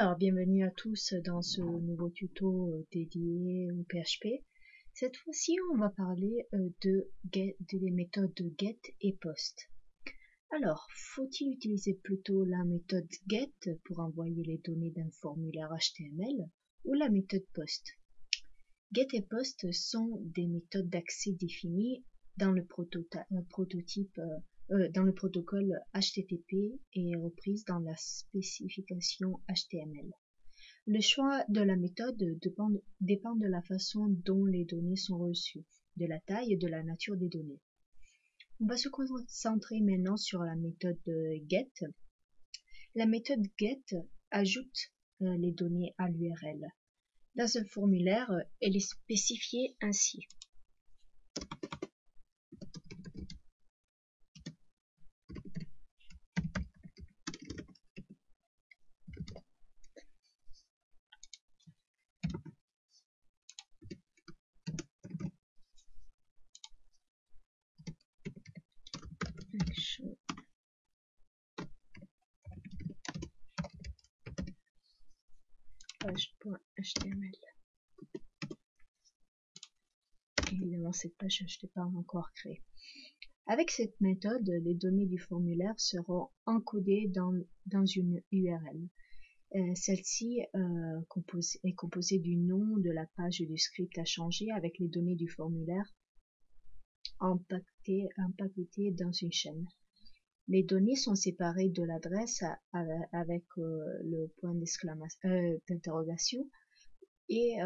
Alors, bienvenue à tous dans ce nouveau tuto dédié au PHP. Cette fois-ci, on va parler des méthodes get et post. Alors, faut-il utiliser plutôt la méthode get pour envoyer les données d'un formulaire HTML ou la méthode post? Get et post sont des méthodes d'accès définies dans le dans le protocole HTTP et reprises dans la spécification HTML. Le choix de la méthode dépend de la façon dont les données sont reçues, de la taille et de la nature des données. On va se concentrer maintenant sur la méthode get. La méthode get ajoute les données à l'URL. Dans un formulaire, elle est spécifiée ainsi. Page.html. Évidemment, cette page, je n'ai pas encore créée. Avec cette méthode, les données du formulaire seront encodées dans une URL. Celle-ci est composée du nom de la page du script à changer avec les données du formulaire empaquetées dans une chaîne. Les données sont séparées de l'adresse avec le point d'interrogation et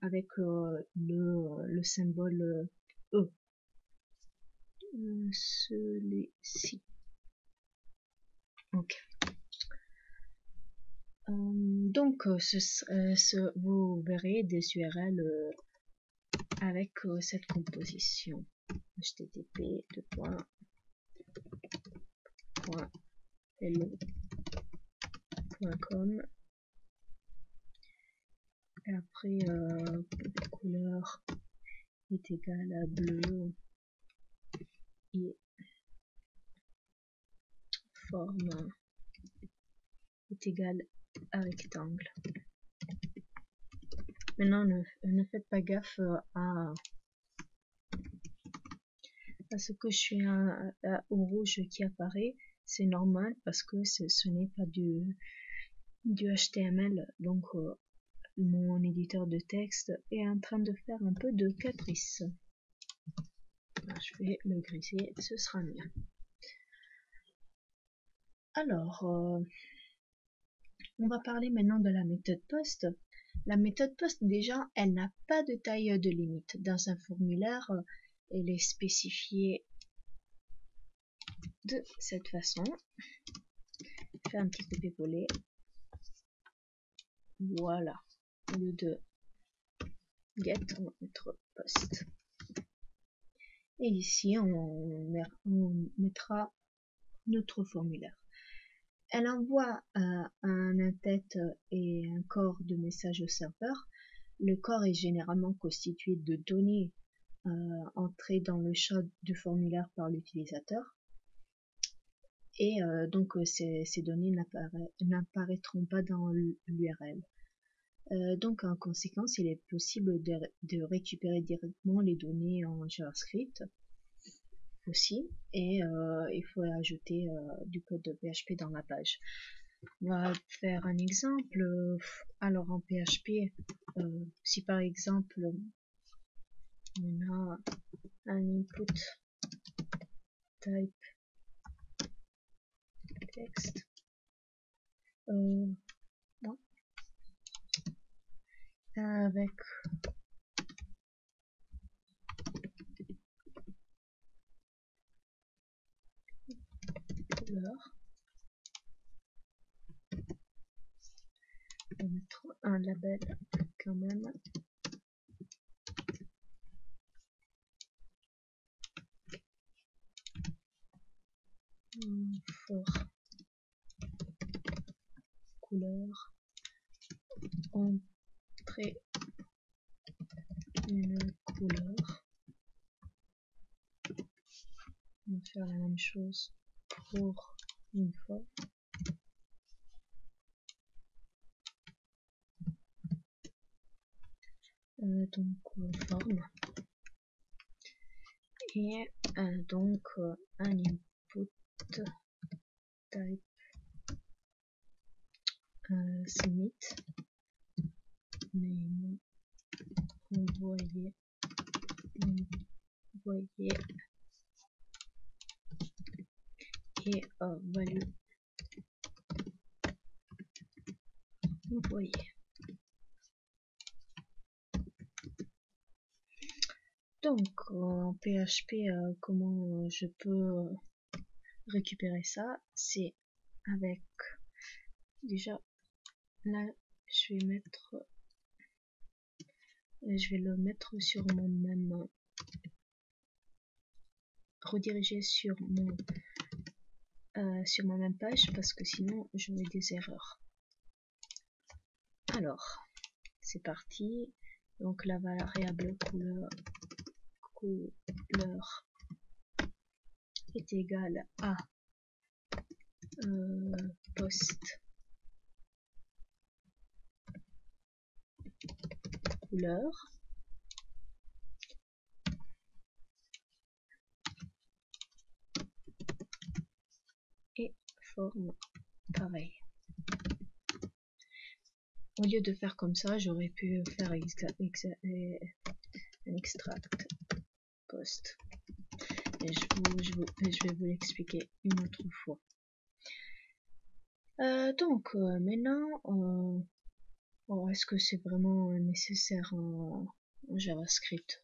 avec le symbole E. Celui-ci. Ok. Donc, vous verrez des URL avec cette composition http://hello.com et après couleur est égale à bleu et forme est égale à rectangle. Maintenant, ne faites pas gaffe à ce que je suis au rouge qui apparaît. C'est normal parce que ce n'est pas du HTML. Donc, mon éditeur de texte est en train de faire un peu de caprice. Alors, je vais le griser, ce sera mieux. Alors, on va parler maintenant de la méthode post. La méthode post, déjà, elle n'a pas de taille de limite. Dans un formulaire, elle est spécifiée de cette façon. Je fais un petit copier-coller. Voilà. Au lieu de get, on va mettre post. Et ici, on mettra notre formulaire. Elle envoie un in-tête et un corps de message au serveur. Le corps est généralement constitué de données entrées dans le champ du formulaire par l'utilisateur. Et donc ces données n'apparaîtront pas dans l'URL. Donc en conséquence, il est possible de récupérer directement les données en JavaScript aussi, et il faut ajouter du code de PHP dans la page. On va faire un exemple. Alors en PHP, si par exemple on a un input type text, avec couleur, on va mettre un label quand même. For couleur, entrer une couleur. On va faire la même chose pour une fois. donc forme, et donc un input type submit, name, envoyer et value envoyer. Donc en PHP, comment je peux récupérer ça? C'est avec, déjà là je vais le mettre sur mon même, rediriger sur ma même page, parce que sinon j'aurai des erreurs. Alors c'est parti. Donc la variable couleur est égale à post couleur, et forme pareil. Au lieu de faire comme ça, j'aurais pu faire un extract post. Et je vais vous l'expliquer une autre fois. Donc maintenant, est-ce que c'est vraiment nécessaire en JavaScript?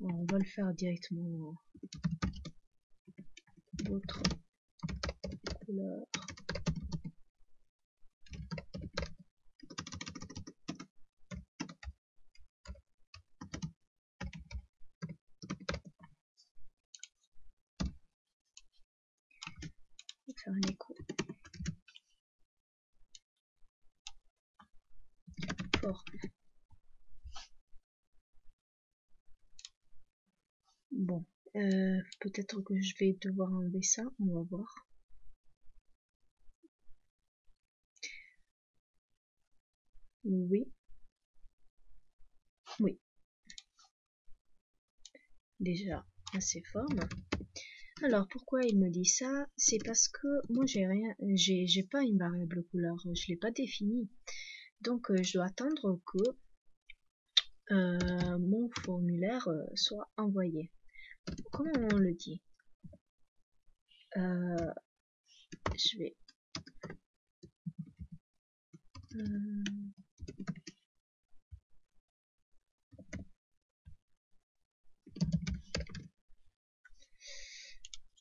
On va le faire directement. Votre couleur faire un écho fort. Bon, peut-être que je vais devoir enlever ça, on va voir. Oui. Oui. Déjà, assez forme. Alors pourquoi il me dit ça? C'est parce que moi j'ai pas une variable couleur, je l'ai pas définie. Donc je dois attendre que mon formulaire soit envoyé. Comment on le dit? Je vais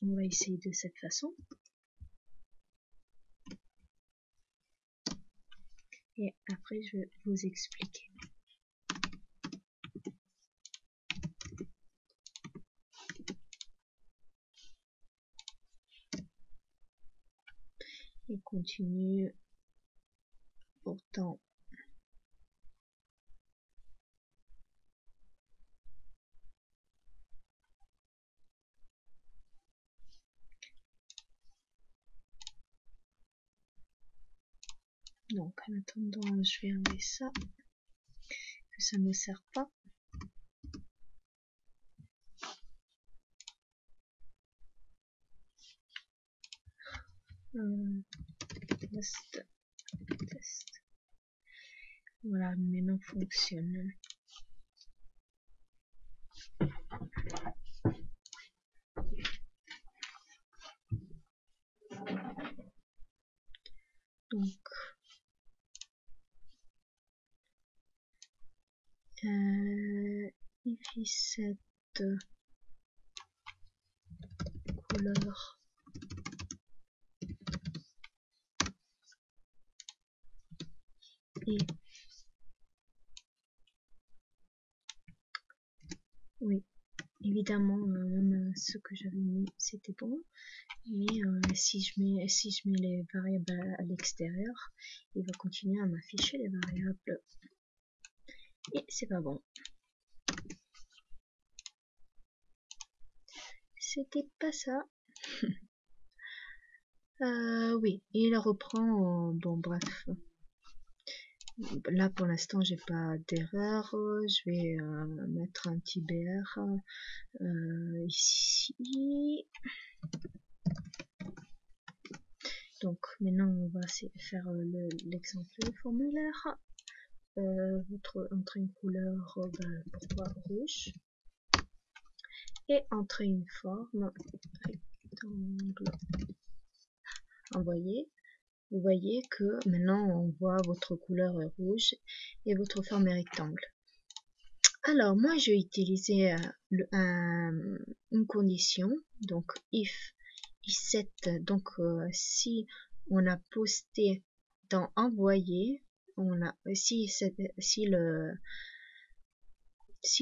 on va essayer de cette façon. Et après je vais vous expliquer. Et continue. Pourtant donc en attendant je vais enlever ça, que ça ne me sert pas. Test. Voilà, maintenant fonctionne. Donc if set couleur et oui, évidemment même ce que j'avais mis c'était bon, mais si je mets les variables à l'extérieur, il va continuer à m'afficher les variables et c'est pas bon. C'était pas ça. Oui, et il reprend. Bon, bref. Là pour l'instant j'ai pas d'erreur. Je vais mettre un petit BR ici. Donc maintenant on va faire l'exemple formulaire. Votre entrer une couleur, pourquoi rouge, et entrer une forme rectangle. Envoyer. Vous voyez que maintenant on voit votre couleur est rouge et votre forme est rectangle. Alors moi je vais utiliser une condition, donc if set, donc si on a posté dans envoyer, si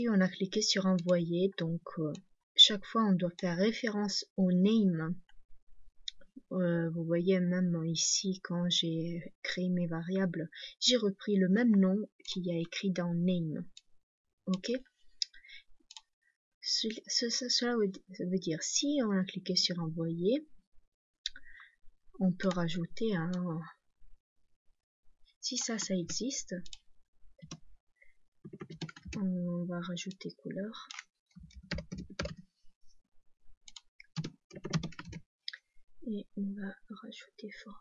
on a cliqué sur envoyer, donc chaque fois on doit faire référence au name. Vous voyez même ici quand j'ai créé mes variables, j'ai repris le même nom qu'il y a écrit dans name. Ok, cela veut dire si on a cliqué sur envoyer, on peut rajouter un, si ça existe, on va rajouter couleur. Et on va rajouter forme.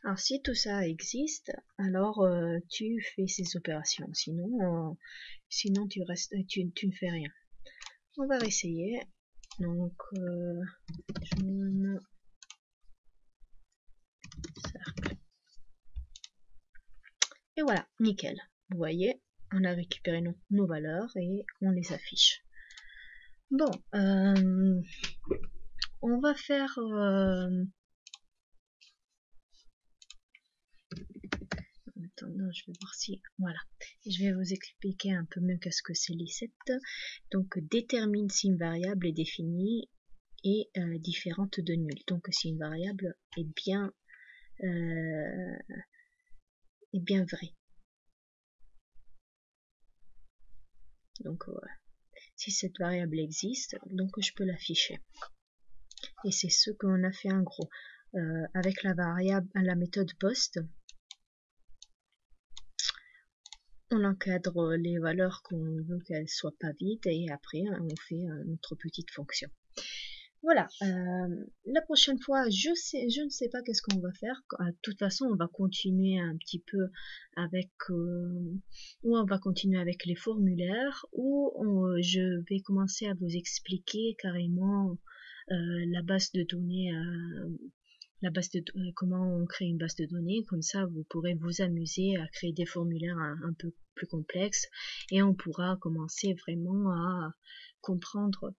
Alors si tout ça existe, alors tu fais ces opérations. Sinon, tu restes, tu ne fais rien. On va réessayer. Donc jaune, cercle. Et voilà, nickel. Vous voyez, on a récupéré nos valeurs et on les affiche. Bon, on va faire attendant, je vais voir si, voilà, je vais vous expliquer un peu mieux qu'est-ce que c'est l'ISET. Donc détermine si une variable est définie et différente de nul. Donc si une variable est bien vraie. Donc voilà. Si cette variable existe, donc je peux l'afficher. Et c'est ce qu'on a fait en gros. Avec la variable, la méthode post, on encadre les valeurs qu'on veut qu'elles soient pas vides et après on fait notre petite fonction. Voilà, la prochaine fois, je ne sais pas qu'est-ce qu'on va faire. De toute façon, on va continuer un petit peu avec, ou on va continuer avec les formulaires, ou je vais commencer à vous expliquer carrément la base de données, comment on crée une base de données. Comme ça, vous pourrez vous amuser à créer des formulaires un peu plus complexes et on pourra commencer vraiment à comprendre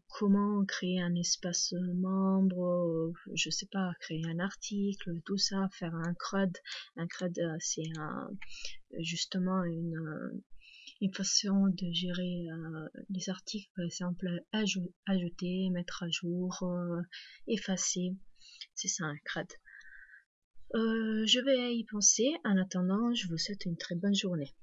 comment créer un espace membre, je sais pas, créer un article, tout ça, faire un CRUD. Un CRUD, c'est justement une façon de gérer les articles, par exemple ajouter, mettre à jour, effacer. C'est ça un CRUD. Je vais y penser. En attendant, je vous souhaite une très bonne journée.